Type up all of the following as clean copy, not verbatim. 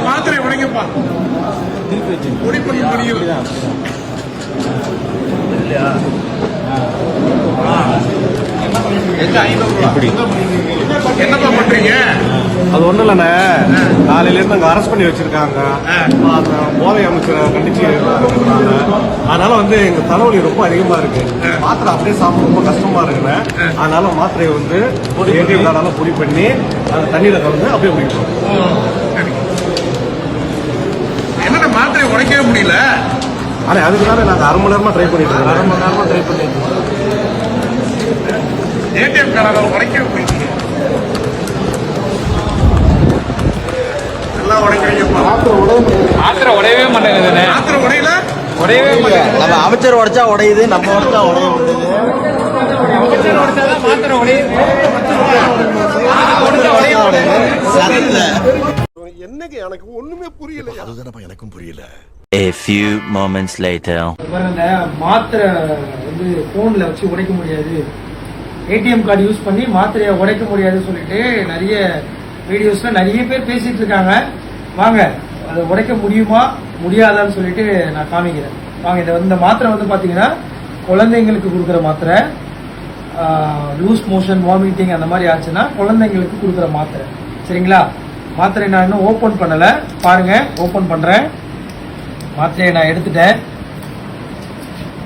மாத்திரை உடைங்கப்பா. பொடி பண்ணி முடியும் என்னப்பா பண்றீங்க? அது ஒண்ணும் இல்லண்ணே, காலையில இருந்து அங்க அரெஸ்ட் பண்ணி வச்சிருக்காங்க. போதை அமைச்சரை கண்டிச்சு இருக்கிறாங்க. அதனால வந்து எங்க தலைவலி ரொம்ப அதிகமா இருக்கு. மாத்திரை அப்படியே சாப்பிட ரொம்ப கஷ்டமா இருக்குண்ணே. அதனால மாத்திரையை வந்து ஒரு ஏடிஎம் கார்டால பொடி பண்ணி அந்த தண்ணியில கலந்து அப்படியே குடிக்கிறோம். என்னென்ன மாத்திரையை உடைக்கவே முடியல? ஆனா அதுக்குதானே நாங்க அரை மணி நேரமா ட்ரை பண்ணிட்டு இருக்கோம். அரை மணி நேரமா ட்ரை பண்ணிட்டு இருக்கோம். ஏடிஎம் கார்டால உடைக்கவே முடியல. எல்லாம் உடைக்கிறீங்கப்பா. மாத்திரை உடையவே மாட்டேங்குது. மாத்திரை உடையல, உடையவே மாட்டேங்குது. நம்ம அமைச்சர் உடைச்சா உடையுது, நம்ம உடைச்சா உடைய முடியுது. அமைச்சர் உடைச்சாதான் மாத்திரை உடையுது. என்னங்க எனக்கு ஒண்ணுமே புரியல. அதுதான் எனக்கும் புரியல. A few moments later. இந்த மாத்திரை வந்து போன்ல வச்சு உடைக்க முடியாது, ஏடிஎம் கார்டு யூஸ் பண்ணி மாத்திரையை உடைக்க முடியாதுன்னு சொல்லிட்டு நிறைய வீடியோஸ்ல நிறைய பேர் பேசிட்டு இருக்காங்க. வாங்க அதை உடைக்க முடியுமா முடியாதான்னு சொல்லிட்டு நான் காமிக்கிறேன். வாங்க. இந்த மாத்திரை வந்து பாத்தீங்கன்னா குழந்தைங்களுக்கு கொடுக்குற மாத்திரை. லூஸ் மோஷன், வாமிட்டிங் அந்த மாதிரி ஆச்சுன்னா குழந்தைங்களுக்கு கொடுக்குற மாத்திரை. சரிங்களா? மாத்திரை நான் இன்னும் ஓபன் பண்ணல, பாருங்க. ஓபன் பண்றேன். மாத்திரையை நான் எடுத்துட்டேன்.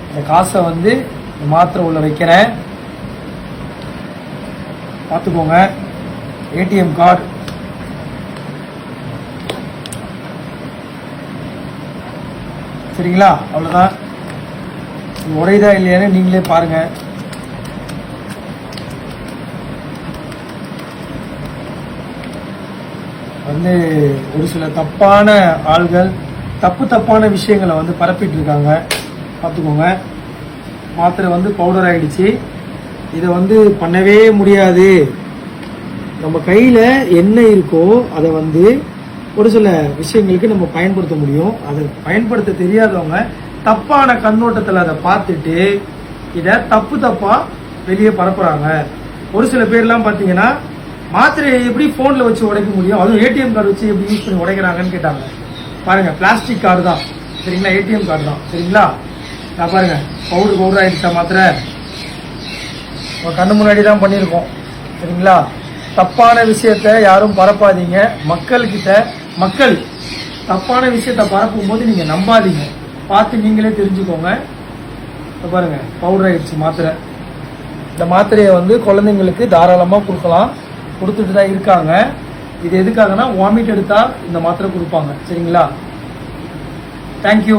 இந்த காசை வந்து மாத்திரை உள்ள வைக்கிறேன். பார்த்துக்கோங்க. ஏடிஎம் கார்டு, சரிங்களா? அவ்வளவுதான். உடையுதா இல்லையான்னு நீங்களே பாருங்க. வந்து ஒரு சில தப்பான ஆள்கள் தப்பான விஷயங்களை வந்து பரப்பிட்டு இருக்காங்க. பார்த்துக்கோங்க. மாத்திரை வந்து பவுடர் ஆயிடுச்சு. இதை வந்து பண்ணவே முடியாது. நம்ம கையில என்ன இருக்கோ அதை வந்து ஒரு சில விஷயங்களுக்கு நம்ம பயன்படுத்த முடியும். அதை பயன்படுத்த தெரியாதவங்க தப்பான கண்ணோட்டத்தில் அதை பார்த்துட்டு இதை தப்பா வெளியே பரப்புறாங்க. ஒரு சில பேர்லாம் பார்த்தீங்கன்னா மாத்திரையை எப்படி போன்ல வச்சு உடைக்க முடியும், அதுவும் ஏடிஎம் கார்டு வச்சு எப்படி யூஸ் பண்ணி உடைக்கிறாங்கன்னு கேட்டாங்க. பாருங்க, பிளாஸ்டிக் கார்டு தான். சரிங்களா? ஏடிஎம் கார்டு தான். சரிங்களா? நான் பாருங்க, பவுடர் ஆயிடுச்சா மாத்திரை? உங்க கண்ணு முன்னாடி தான் பண்ணியிருக்கோம். சரிங்களா? தப்பான விஷயத்த யாரும் பரப்பாதீங்க. மக்கள் தப்பான விஷயத்த பரப்பும் போது நீங்க நம்பாதீங்க. பார்த்து நீங்களே தெரிஞ்சுக்கோங்க. பாருங்க, பவுடர் ஆயிடுச்சு மாத்திரை. இந்த மாத்திரையை வந்து குழந்தைங்களுக்கு தாராளமா கொடுக்கலாம், கொடுத்துட்டு தான் இருக்காங்க. இது எதுக்காகனா வாமிட் எடுத்தா இந்த மாத்திரை கொடுப்பாங்க. சரிங்களா? தேங்க்யூ.